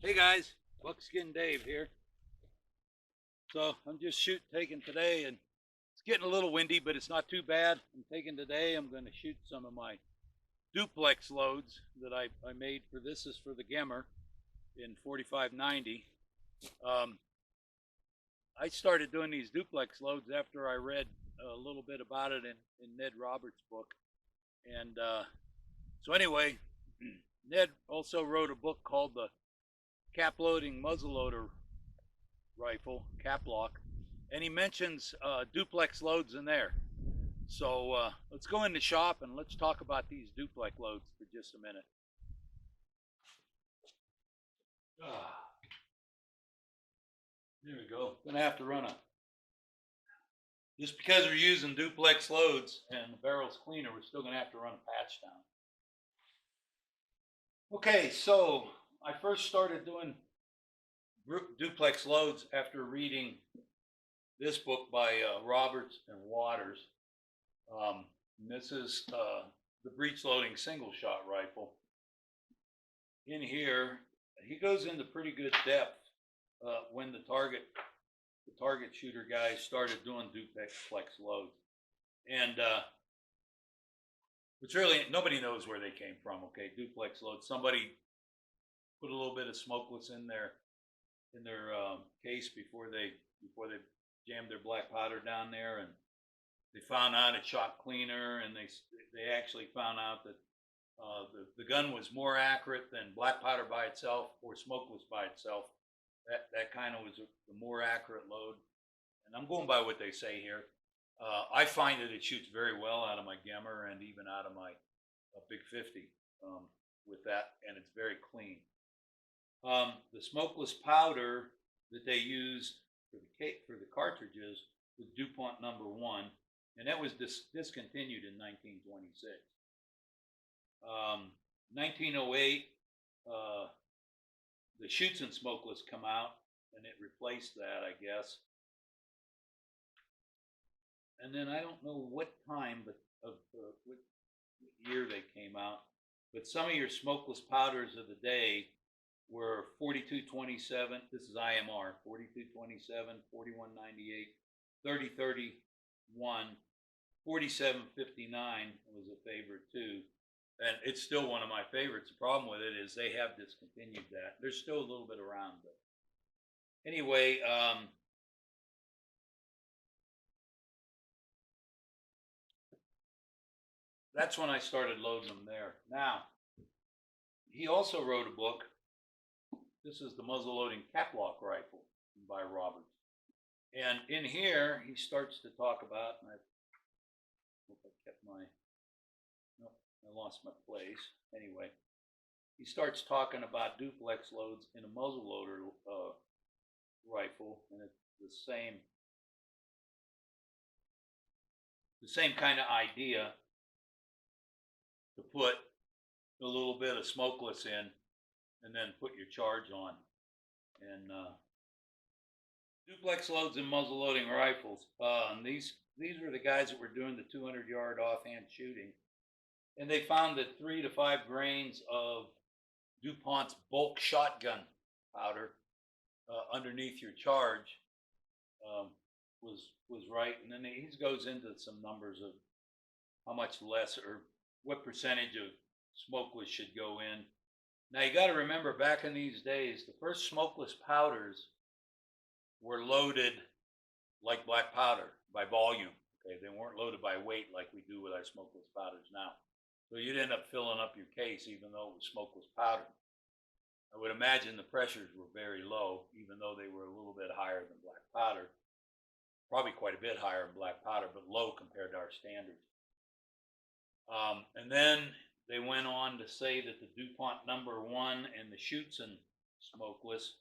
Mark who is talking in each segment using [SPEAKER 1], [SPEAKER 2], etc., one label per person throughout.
[SPEAKER 1] Hey guys, BuckskinDave here. So I'm just taking today, and it's getting a little windy, but it's not too bad. I'm taking today. I'm going to shoot some of my duplex loads that I made for this. Is for the Gemmer in 4590. Um, I started doing these duplex loads after I read a little bit about it in Ned Roberts' book, and so anyway, Ned also wrote a book called the Cap Loading Muzzleloader Rifle, cap lock, and he mentions duplex loads in there. So let's go in the shop and let's talk about these duplex loads for just a minute. There we go. Gonna have to run a, just because we're using duplex loads and the barrel's cleaner, we're still gonna have to run a patch down. Okay, so I first started doing duplex loads after reading this book by Roberts and Waters. This is the breech loading single shot rifle. In here, he goes into pretty good depth when the target shooter guys started doing duplex loads, and it's really, nobody knows where they came from. Okay, duplex loads. Somebody put a little bit of smokeless in their case before they jammed their black powder down there, and they found out it shot cleaner, and they actually found out that the gun was more accurate than black powder by itself or smokeless by itself. That kind of was the more accurate load, and I'm going by what they say here. I find that it shoots very well out of my Gemmer and even out of my Big 50 with that, and it's very clean. The smokeless powder that they use for the cartridges was DuPont number 1, and that was discontinued in 1926. 1908, the Shoots and Smokeless come out, and it replaced that, I guess. And then I don't know what time, but what year they came out. But some of your smokeless powders of the day were 4227. This is IMR 4227, 4198, 3031, 4759 was a favorite too, and it's still one of my favorites. The problem with it is they have discontinued that. There's still a little bit around, but anyway, that's when I started loading them there. Now, he also wrote a book. This is the muzzleloading caplock rifle by Roberts. And in here, he starts to talk about, and I hope I kept my, nope, I lost my place. Anyway, he starts talking about duplex loads in a muzzleloader rifle, and it's the same kind of idea, to put a little bit of smokeless in and then put your charge on. And duplex loads and muzzle loading rifles. And these were the guys that were doing the 200-yard offhand shooting, and they found that 3 to 5 grains of DuPont's bulk shotgun powder underneath your charge was right. And then he goes into some numbers of how much less or what percentage of smokeless should go in. Now you got to remember, back in these days, the first smokeless powders were loaded like black powder by volume. Okay, they weren't loaded by weight like we do with our smokeless powders now. So you'd end up filling up your case even though it was smokeless powder. I would imagine the pressures were very low, even though they were a little bit higher than black powder. Probably quite a bit higher than black powder, but low compared to our standards. And then they went on to say that the DuPont number 1 and the Shoots and Smokeless,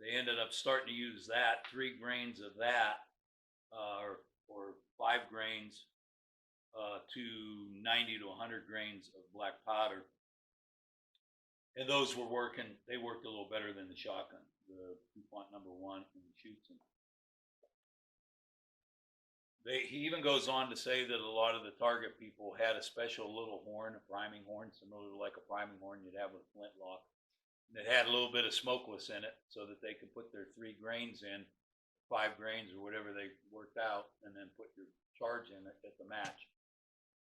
[SPEAKER 1] they ended up starting to use that, 3 grains of that, or 5 grains to 90 to 100 grains of black powder. And those were working, they worked a little better than the shotgun, the DuPont number 1 and the Shoots. He even goes on to say that a lot of the target people had a special little horn, a priming horn, similar to like a priming horn you'd have with a flintlock. that had a little bit of smokeless in it so that they could put their 3 grains in, 5 grains or whatever they worked out, and then put your charge in it at the match.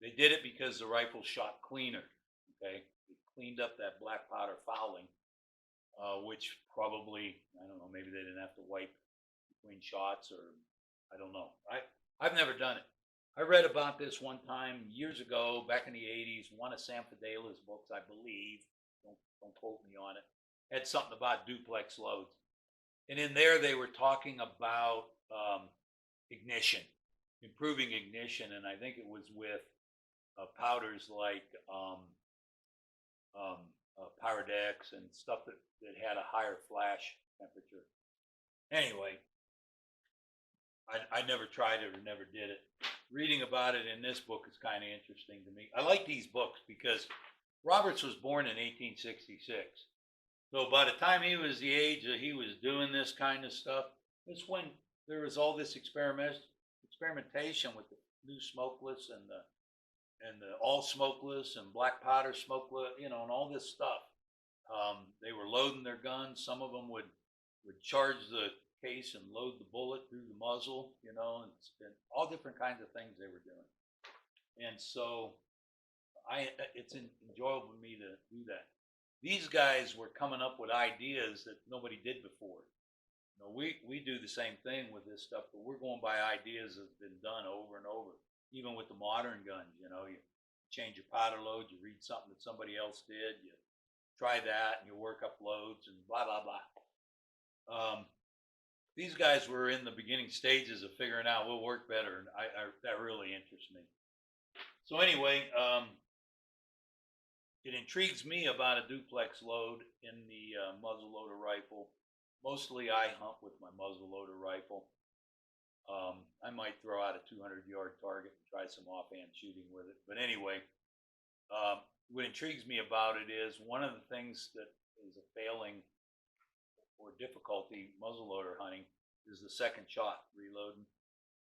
[SPEAKER 1] They did it because the rifle shot cleaner. Okay, it cleaned up that black powder fouling, which probably, I don't know, maybe they didn't have to wipe between shots, or I don't know. I've never done it. I read about this one time years ago, back in the 80s. One of Sam Fidela's books, I believe, don't quote me on it, had something about duplex loads. And in there they were talking about ignition, improving ignition, and I think it was with powders like Pyrodex and stuff that had a higher flash temperature. Anyway, I never tried it or never did it. Reading about it in this book is kind of interesting to me. I like these books because Roberts was born in 1866. So by the time he was the age that he was doing this kind of stuff, that's when there was all this experimentation with the new smokeless and the all smokeless and black powder smokeless, and all this stuff. They were loading their guns. Some of them would charge the case and load the bullet through the muzzle, and all different kinds of things they were doing. And so it's enjoyable for me to do that. These guys were coming up with ideas that nobody did before. We do the same thing with this stuff, but we're going by ideas that have been done over and over. Even with the modern guns, you change your powder load, you read something that somebody else did, you try that, and you work up loads and blah, blah, blah. These guys were in the beginning stages of figuring out what worked better, and that really interests me. So anyway, it intrigues me about a duplex load in the muzzleloader rifle. Mostly I hunt with my muzzleloader rifle. I might throw out a 200-yard target and try some offhand shooting with it. But anyway, what intrigues me about it is one of the things that is a failing or difficulty muzzleloader hunting is the second shot reloading.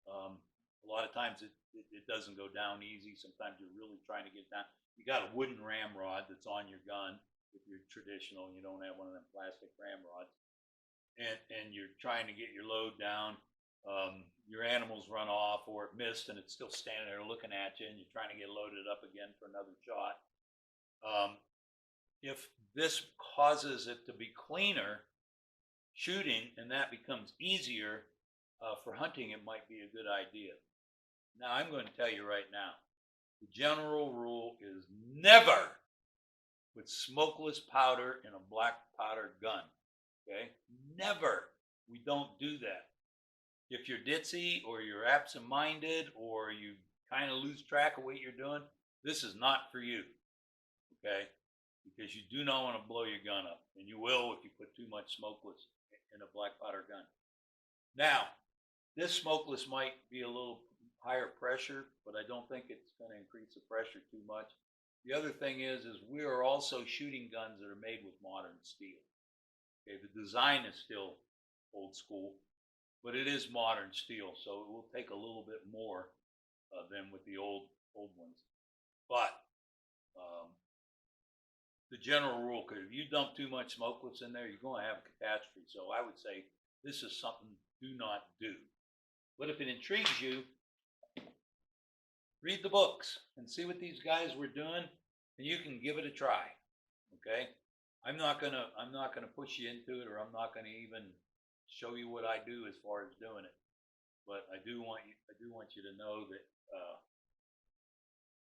[SPEAKER 1] A lot of times it doesn't go down easy. Sometimes you're really trying to get down. You got a wooden ramrod that's on your gun if you're traditional and you don't have one of them plastic ramrods, and you're trying to get your load down. Your animals run off, or it missed and it's still standing there looking at you, and you're trying to get loaded up again for another shot. If this causes it to be cleaner shooting and that becomes easier for hunting, it might be a good idea. Now, I'm going to tell you right now, the general rule is never with smokeless powder in a black powder gun. Okay? Never. We don't do that. If you're ditzy or you're absent-minded or you kind of lose track of what you're doing, this is not for you. Okay? Because you do not want to blow your gun up, and you will if you put too much smokeless in a black powder gun. Now, this smokeless might be a little higher pressure, but I don't think it's going to increase the pressure too much. The other thing is we are also shooting guns that are made with modern steel. Okay, the design is still old school, but it is modern steel, so it will take a little bit more than with the old ones. But the general rule, because if you dump too much smokeless in there, you're going to have a catastrophe. So I would say this is something do not do. But if it intrigues you, read the books and see what these guys were doing, and you can give it a try. Okay? I'm not gonna push you into it, or I'm not gonna even show you what I do as far as doing it. But I do want you to know that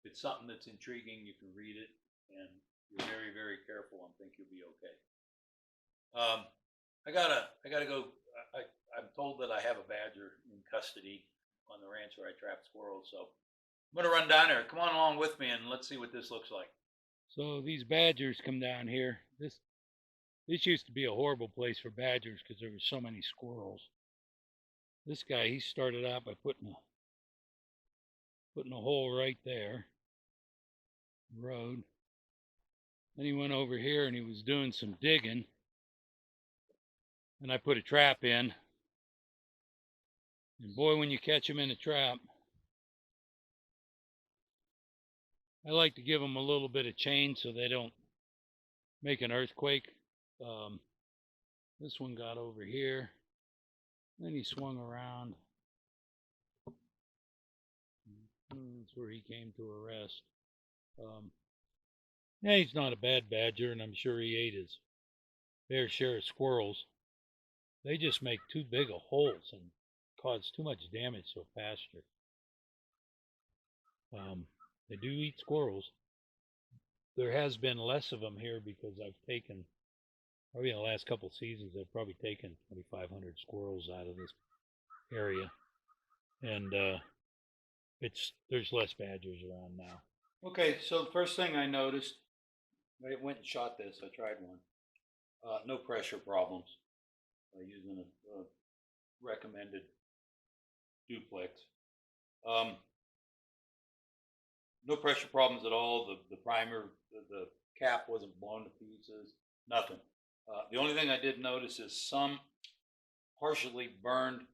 [SPEAKER 1] if it's something that's intriguing, you can read it, and you're very, very careful, and think you'll be okay. I gotta go. I'm told that I have a badger in custody on the ranch where I trap squirrels, so I'm gonna run down there. Come on along with me, and let's see what this looks like. So these badgers come down here. This used to be a horrible place for badgers because there were so many squirrels. This guy, he started out by putting a hole right there, road. Then he went over here and he was doing some digging, and I put a trap in. And boy, when you catch them in a trap, I like to give them a little bit of chain so they don't make an earthquake. This one got over here. Then he swung around. That's where he came to a rest. Yeah, he's not a bad badger, and I'm sure he ate his fair share of squirrels. They just make too big of holes and cause too much damage to a pasture. They do eat squirrels. There has been less of them here because I've taken, probably in the last couple of seasons, I've probably taken 2,500 squirrels out of this area. And there's less badgers around now. Okay, so the first thing I noticed, I went and shot this. I tried one. No pressure problems using a recommended Duplex. No pressure problems at all. The primer, the cap wasn't blown to pieces. Nothing. The only thing I did notice is some partially burned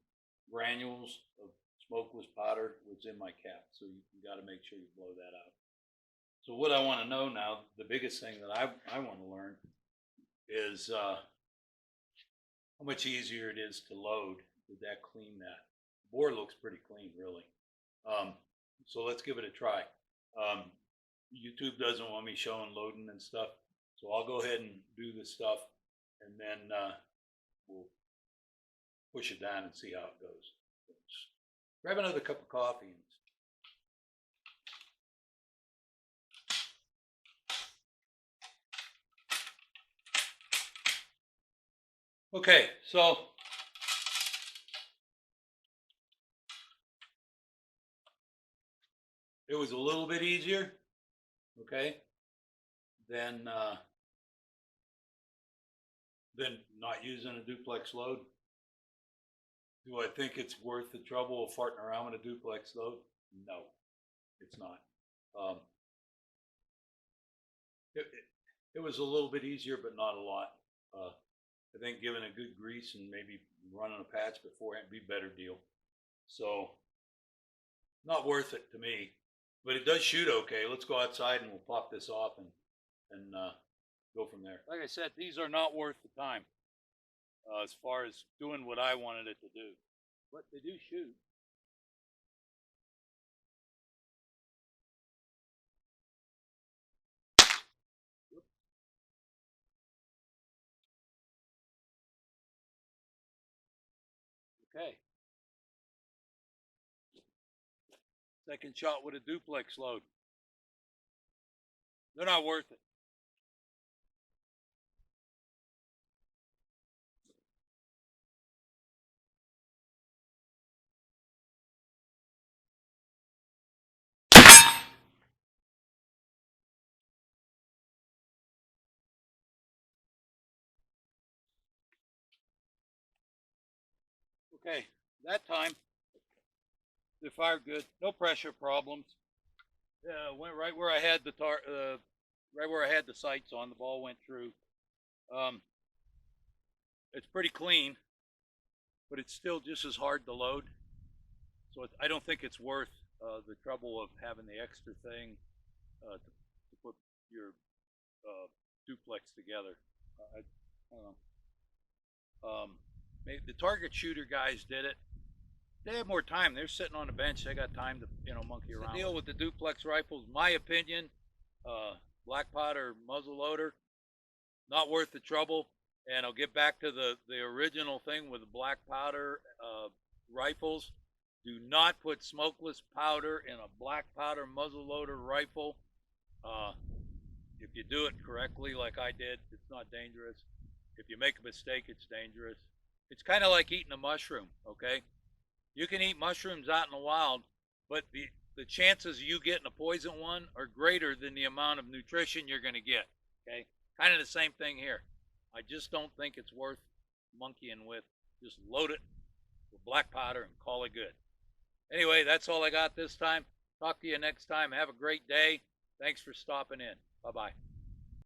[SPEAKER 1] granules of smokeless powder was in my cap. So you got to make sure you blow that out. So what I want to know now, the biggest thing that I want to learn is how much easier it is to load. Did that clean that? The bore looks pretty clean, really. So let's give it a try. YouTube doesn't want me showing loading and stuff, so I'll go ahead and do this stuff, and then we'll push it down and see how it goes. Grab another cup of coffee. Okay, so it was a little bit easier, okay, than not using a duplex load. Do I think it's worth the trouble of farting around with a duplex load? No, it's not. It was a little bit easier, but not a lot. I think giving a good grease and maybe running a patch beforehand would be a better deal. So, not worth it to me, but it does shoot okay. Let's go outside and we'll pop this off and go from there. Like I said, these are not worth the time as far as doing what I wanted it to do, but they do shoot. Okay. Second shot with a duplex load. They're not worth it. Okay, that time they fired good, no pressure problems. Went right where I had the right where I had the sights on. The ball went through. It's pretty clean, but it's still just as hard to load. So I don't think it's worth the trouble of having the extra thing to put your duplex together. I don't know. Maybe the target shooter guys did it. They have more time. They're sitting on the bench. They got time to monkey around. The deal with the duplex rifles, my opinion, Black Powder Muzzleloader, not worth the trouble. And I'll get back to the original thing with the Black Powder rifles. Do not put smokeless powder in a Black Powder Muzzleloader rifle. If you do it correctly, like I did, it's not dangerous. If you make a mistake, it's dangerous. It's kind of like eating a mushroom, okay? You can eat mushrooms out in the wild, but the chances of you getting a poison one are greater than the amount of nutrition you're going to get, okay? Kind of the same thing here. I just don't think it's worth monkeying with. Just load it with black powder and call it good. Anyway, that's all I got this time. Talk to you next time. Have a great day. Thanks for stopping in. Bye-bye.